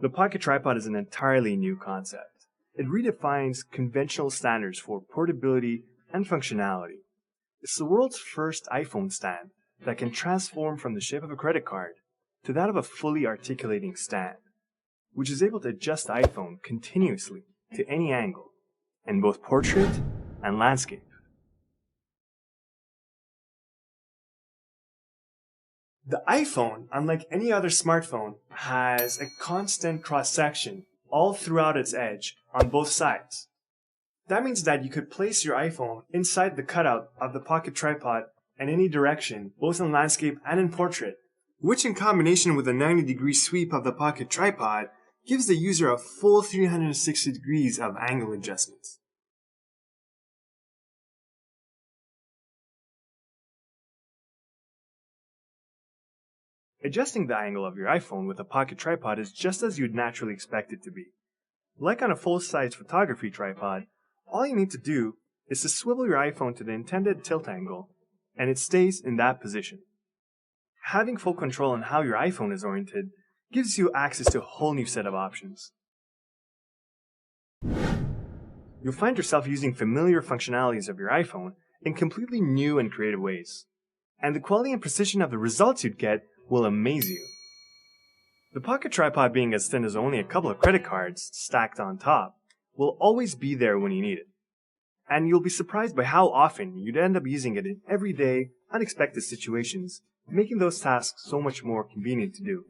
The pocket tripod is an entirely new concept. It redefines conventional standards for portability and functionality. It's the world's first iPhone stand that can transform from the shape of a credit card to that of a fully articulating stand, which is able to adjust the iPhone continuously to any angle, in both portrait and landscape. The iPhone, unlike any other smartphone, has a constant cross-section all throughout its edge on both sides. That means that you could place your iPhone inside the cutout of the pocket tripod in any direction, both in landscape and in portrait, which in combination with a 90-degree sweep of the pocket tripod gives the user a full 360 degrees of angle adjustments. Adjusting the angle of your iPhone with a pocket tripod is just as you'd naturally expect it to be. Like on a full-size photography tripod, all you need to do is to swivel your iPhone to the intended tilt angle, and it stays in that position. Having full control on how your iPhone is oriented gives you access to a whole new set of options. You'll find yourself using familiar functionalities of your iPhone in completely new and creative ways. And the quality and precision of the results you'd get will amaze you. The pocket tripod, being as thin as only a couple of credit cards stacked on top, will always be there when you need it. And you'll be surprised by how often you'd end up using it in everyday, unexpected situations, making those tasks so much more convenient to do.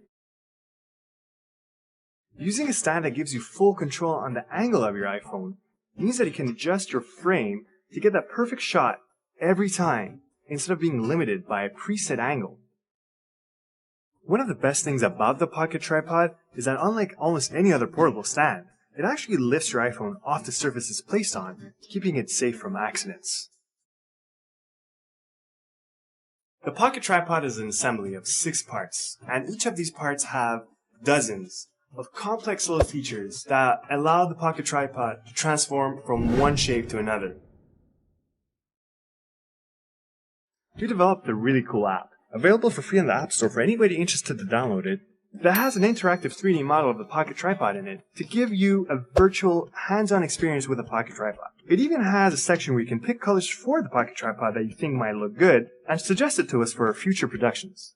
Using a stand that gives you full control on the angle of your iPhone means that you can adjust your frame to get that perfect shot every time, instead of being limited by a preset angle. One of the best things about the pocket tripod is that unlike almost any other portable stand, it actually lifts your iPhone off the surface it's placed on, keeping it safe from accidents. The pocket tripod is an assembly of 6 parts, and each of these parts have dozens of complex little features that allow the pocket tripod to transform from one shape to another. We developed a really cool app, available for free in the App Store for anybody interested to download it, that has an interactive 3D model of the pocket tripod in it to give you a virtual, hands-on experience with the pocket tripod. It even has a section where you can pick colors for the pocket tripod that you think might look good and suggest it to us for future productions.